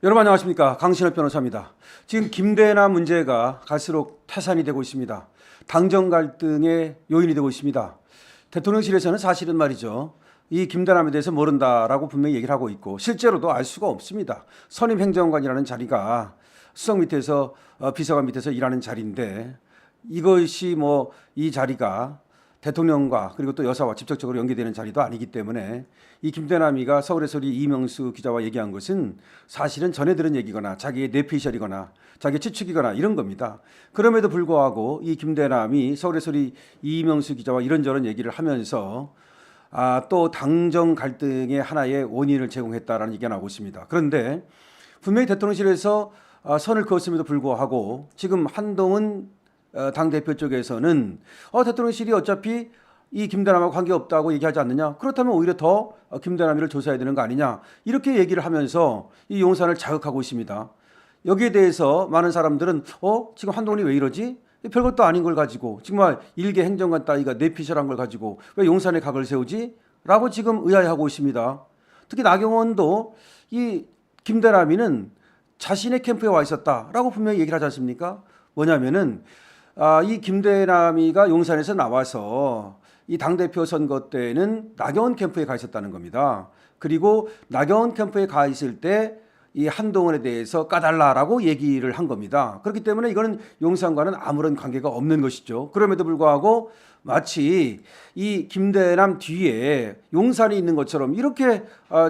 여러분 안녕하십니까, 강신업 변호사입니다. 지금 김대남 문제가 갈수록 태산이 되고 있습니다. 당정 갈등의 요인이 되고 있습니다. 대통령실에서는 사실은 말이죠, 이 김대남에 대해서 모른다라고 분명히 얘기를 하고 있고, 실제로도 알 수가 없습니다. 선임 행정관이라는 자리가 수석 밑에서 비서관 밑에서 일하는 자리인데, 이것이 이 자리가 대통령과 그리고 또 여사와 직접적으로 연계되는 자리도 아니기 때문에, 이 김대남이가 서울의 소리 이명수 기자와 얘기한 것은 사실은 전해 들은 얘기거나 자기의 뇌피셜이거나 자기의 추측이거나 이런 겁니다. 그럼에도 불구하고 이 김대남이 서울의 소리 이명수 기자와 이런저런 얘기를 하면서 또 당정 갈등의 하나의 원인을 제공했다라는 얘기가 나오고 있습니다. 그런데 분명히 대통령실에서 선을 그었음에도 불구하고 지금 한동훈 당대표 쪽에서는 대통령실이 어차피 이 김대남하고 관계없다고 얘기하지 않느냐, 그렇다면 오히려 더 김대남이를 조사해야 되는 거 아니냐, 이렇게 얘기를 하면서 이 용산을 자극하고 있습니다. 여기에 대해서 많은 사람들은 지금 한동훈이 왜 이러지? 별것도 아닌 걸 가지고 정말 일개 행정관 따위가 뇌피셜한 걸 가지고 왜 용산에 각을 세우지? 라고 지금 의아해하고 있습니다. 특히 나경원도 이 김대남이는 자신의 캠프에 와 있었다라고 분명히 얘기를 하지 않습니까? 뭐냐면은 이 김대남이가 용산에서 나와서 이 당대표 선거 때는 나경원 캠프에 가 있었다는 겁니다. 그리고 나경원 캠프에 가 있을 때 이 한동훈에 대해서 까달라라고 얘기를 한 겁니다. 그렇기 때문에 이거는 용산과는 아무런 관계가 없는 것이죠. 그럼에도 불구하고 마치 이 김대남 뒤에 용산이 있는 것처럼 이렇게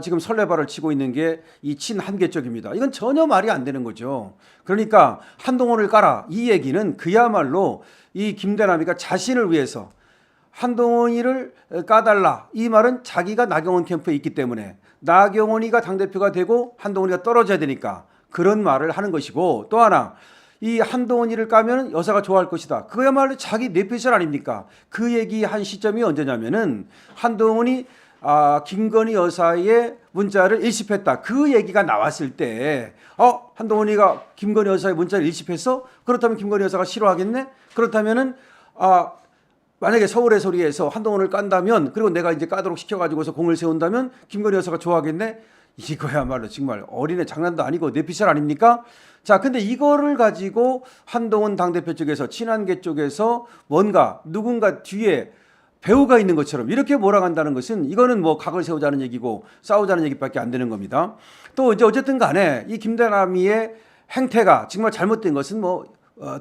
지금 설레발을 치고 있는 게 이 친한계 쪽입니다. 이건 전혀 말이 안 되는 거죠. 그러니까 한동훈을 까라, 이 얘기는 그야말로 이 김대남이가 자신을 위해서 한동훈이를 까달라, 이 말은 자기가 나경원 캠프에 있기 때문에 나경원이가 당대표가 되고 한동훈이가 떨어져야 되니까 그런 말을 하는 것이고, 또 하나 이 한동훈이를 까면 여사가 좋아할 것이다, 그야말로 자기 뇌피셜 아닙니까? 그 얘기한 시점이 언제냐면은 한동훈이 김건희 여사의 문자를 일십했다, 그 얘기가 나왔을 때 한동훈이가 김건희 여사의 문자를 일십했어? 그렇다면 김건희 여사가 싫어하겠네? 그렇다면은 만약에 서울의 소리에서 한동훈을 깐다면, 그리고 내가 이제 까도록 시켜가지고서 공을 세운다면 김건희 여사가 좋아하겠네? 이거야말로 정말 어린애 장난도 아니고 뇌피셜 아닙니까? 자, 근데 이거를 가지고 한동훈 당대표 쪽에서, 친한계 쪽에서 뭔가 누군가 뒤에 배우가 있는 것처럼 이렇게 몰아간다는 것은, 이거는 각을 세우자는 얘기고 싸우자는 얘기밖에 안 되는 겁니다. 또 이제 어쨌든 간에 이 김대남이의 행태가 정말 잘못된 것은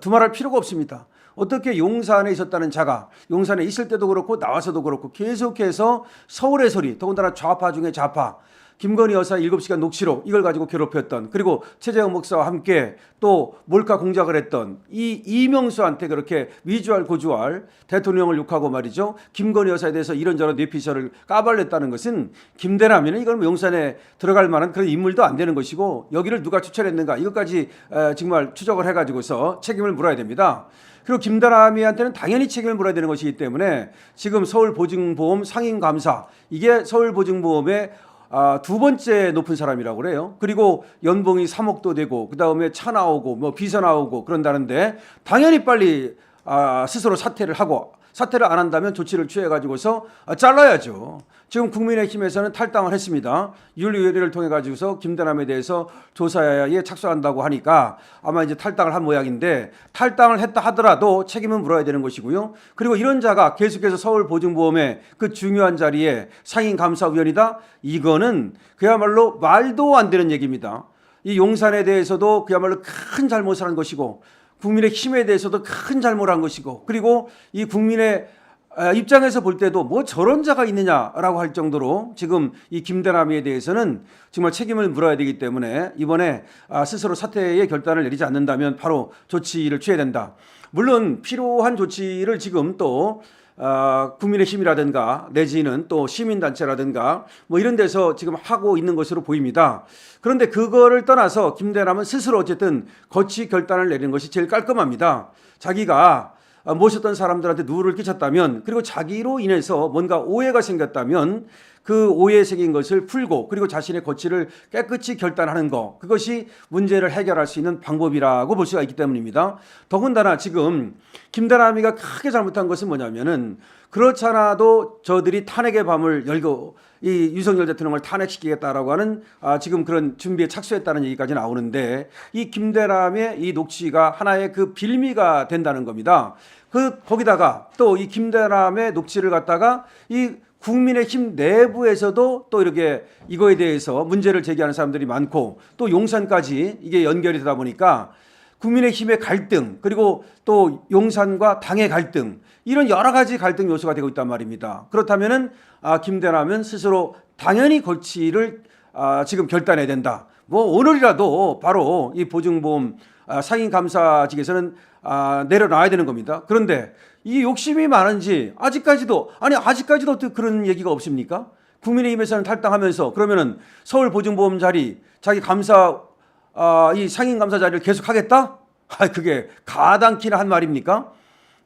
두말할 필요가 없습니다. 어떻게 용산에 있었다는 자가 용산에 있을 때도 그렇고 나와서도 그렇고 계속해서 서울의 소리, 더군다나 좌파 중에 좌파, 김건희 여사 7시간 녹취록, 이걸 가지고 괴롭혔던, 그리고 최재형 목사와 함께 또 몰카 공작을 했던 이 이명수한테 그렇게 위주할 고주할 대통령을 욕하고 말이죠, 김건희 여사에 대해서 이런저런 뇌피셜을 까발렸다는 것은, 김대남이는 이건 용산에 들어갈 만한 그런 인물도 안 되는 것이고, 여기를 누가 추천했는가, 이것까지 정말 추적을 해가지고서 책임을 물어야 됩니다. 그리고 김대남이한테는 당연히 책임을 물어야 되는 것이기 때문에 지금 서울보증보험 상임감사, 이게 서울보증보험의 두 번째 높은 사람이라고 그래요. 그리고 연봉이 3억도 되고 그다음에 차 나오고 비서 나오고 그런다는데, 당연히 빨리 스스로 사퇴를 하고, 사퇴를 안 한다면 조치를 취해가지고서 잘라야죠. 지금 국민의힘에서는 탈당을 했습니다. 윤리위를 통해 가지고서 김대남에 대해서 조사에 착수한다고 하니까 아마 이제 탈당을 한 모양인데, 탈당을 했다 하더라도 책임은 물어야 되는 것이고요. 그리고 이런 자가 계속해서 서울보증보험의 그 중요한 자리에 상임감사위원이다, 이거는 그야말로 말도 안 되는 얘기입니다. 이 용산에 대해서도 그야말로 큰 잘못을 한 것이고, 국민의 힘에 대해서도 큰 잘못을 한 것이고, 그리고 이 국민의 입장에서 볼 때도 저런 자가 있느냐라고 할 정도로 지금 이 김대남에 대해서는 정말 책임을 물어야 되기 때문에, 이번에 스스로 사퇴의 결단을 내리지 않는다면 바로 조치를 취해야 된다. 물론 필요한 조치를 지금 또 국민의힘이라든가 내지는 또 시민단체라든가 이런 데서 지금 하고 있는 것으로 보입니다. 그런데 그거를 떠나서 김대남은 스스로 어쨌든 거치 결단을 내리는 것이 제일 깔끔합니다. 자기가 모셨던 사람들한테 누를 끼쳤다면, 그리고 자기로 인해서 뭔가 오해가 생겼다면 그 오해에 새긴 것을 풀고 그리고 자신의 거취를 깨끗이 결단하는 것, 그것이 문제를 해결할 수 있는 방법이라고 볼 수가 있기 때문입니다. 더군다나 지금 김대남이가 크게 잘못한 것은 뭐냐면은 그렇지 않아도 저들이 탄핵의 밤을 열고 이 윤석열 대통령을 탄핵시키겠다라고 하는 지금 그런 준비에 착수했다는 얘기까지 나오는데, 이 김대남의 이 녹취가 하나의 그 빌미가 된다는 겁니다. 거기다가 또 이 김대남의 녹취를 갖다가 이 국민의힘 내부에서도 또 이렇게 이거에 대해서 문제를 제기하는 사람들이 많고 또 용산까지 이게 연결이 되다 보니까 국민의힘의 갈등, 그리고 또 용산과 당의 갈등, 이런 여러 가지 갈등 요소가 되고 있단 말입니다. 그렇다면은 김대남은 스스로 당연히 거취를 지금 결단해야 된다. 뭐 오늘이라도 바로 이 보증보험 상임감사직에서는 내려놔야 되는 겁니다. 그런데 이 욕심이 많은지 아직까지도 또 그런 얘기가 없습니까? 국민의힘에서는 탈당하면서 그러면은 서울 보증보험 자리 자기 감사 이 상임감사 자리를 계속하겠다? 그게 가당키나 한 말입니까?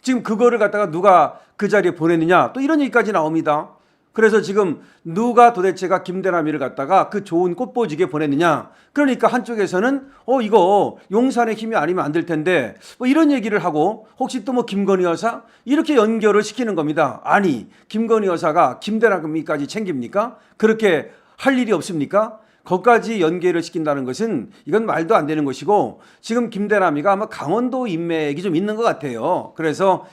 지금 그거를 갖다가 누가 그 자리에 보냈느냐, 또 이런 얘기까지 나옵니다. 그래서 지금 누가 도대체가 김대남이를 갖다가 그 좋은 꽃보직에 보냈느냐, 그러니까 한쪽에서는 이거 용산의 힘이 아니면 안 될 텐데 뭐 이런 얘기를 하고, 혹시 또 뭐 김건희 여사 이렇게 연결을 시키는 겁니다. 아니, 김건희 여사가 김대남이까지 챙깁니까? 그렇게 할 일이 없습니까? 거기까지 연계를 시킨다는 것은 이건 말도 안 되는 것이고, 지금 김대남이가 아마 강원도 인맥이 좀 있는 것 같아요. 그래서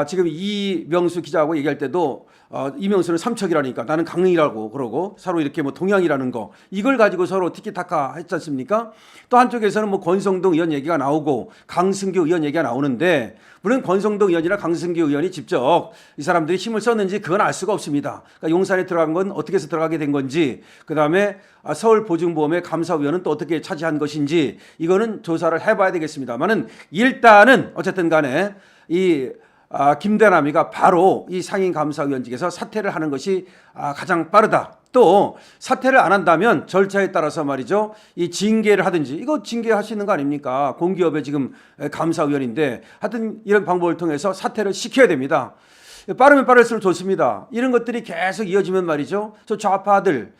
지금 이명수 기자하고 얘기할 때도 이명수는 삼척이라니까 나는 강릉이라고 그러고 서로 이렇게 뭐 동양이라는 거, 이걸 가지고 서로 티키타카 했지 않습니까? 또 한쪽에서는 뭐 권성동 의원 얘기가 나오고 강승규 의원 얘기가 나오는데, 물론 권성동 의원이나 강승규 의원이 직접 이 사람들이 힘을 썼는지 그건 알 수가 없습니다. 그러니까 용산에 들어간 건 어떻게 해서 들어가게 된 건지, 그다음에 서울 보증보험의 감사위원은 또 어떻게 차지한 것인지, 이거는 조사를 해봐야 되겠습니다만은, 일단은 어쨌든 간에 이 김대남이가 바로 이 상임감사위원직에서 사퇴를 하는 것이 가장 빠르다. 또 사퇴를 안 한다면 절차에 따라서 말이죠, 이 징계를 하든지, 이거 징계할 수 있는 거 아닙니까? 공기업의 지금 감사위원인데, 하여튼 이런 방법을 통해서 사퇴를 시켜야 됩니다. 빠르면 빠를수록 좋습니다. 이런 것들이 계속 이어지면 말이죠, 저 좌파들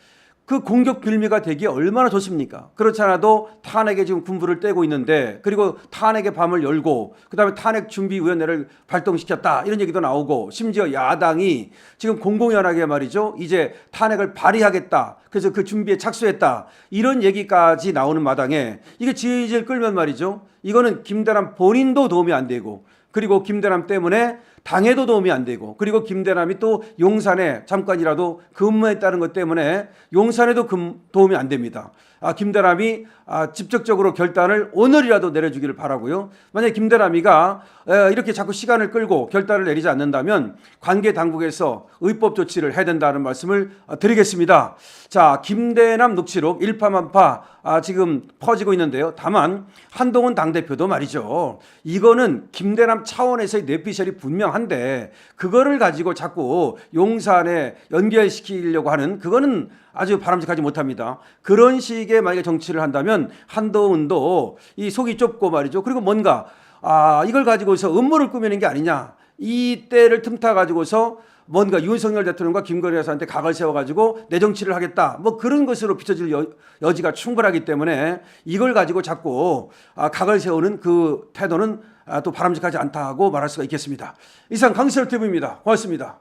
그 공격 빌미가 되기 얼마나 좋습니까? 그렇지 않아도 탄핵에 지금 군부를 떼고 있는데, 그리고 탄핵의 밤을 열고 그다음에 탄핵준비위원회를 발동시켰다, 이런 얘기도 나오고, 심지어 야당이 지금 공공연하게 말이죠, 이제 탄핵을 발의하겠다, 그래서 그 준비에 착수했다, 이런 얘기까지 나오는 마당에 이게 질질 끌면 말이죠, 이거는 김대남 본인도 도움이 안 되고, 그리고 김대남 때문에 당에도 도움이 안 되고, 그리고 김대남이 또 용산에 잠깐이라도 근무했다는 것 때문에 용산에도 도움이 안 됩니다. 김대남이 직접적으로 결단을 오늘이라도 내려주기를 바라고요. 만약에 김대남이가 이렇게 자꾸 시간을 끌고 결단을 내리지 않는다면 관계 당국에서 의법 조치를 해야 된다는 말씀을 드리겠습니다. 자, 김대남 녹취록 일파만파 지금 퍼지고 있는데요. 다만 한동훈 당대표도 말이죠, 이거는 김대남 차원에서의 뇌피셜이 분명한데 그거를 가지고 자꾸 용산에 연결시키려고 하는, 그거는 아주 바람직하지 못합니다. 그런 식의 만약에 정치를 한다면 한동훈도 이 속이 좁고 말이죠, 그리고 뭔가 이걸 가지고서 음모를 꾸미는 게 아니냐, 이 때를 틈타 가지고서 뭔가 윤석열 대통령과 김건희 여사한테 각을 세워가지고 내 정치를 하겠다, 뭐 그런 것으로 비춰질 여지가 충분하기 때문에 이걸 가지고 자꾸 각을 세우는 그 태도는 또 바람직하지 않다고 말할 수가 있겠습니다. 이상 강시철 TV입니다. 고맙습니다.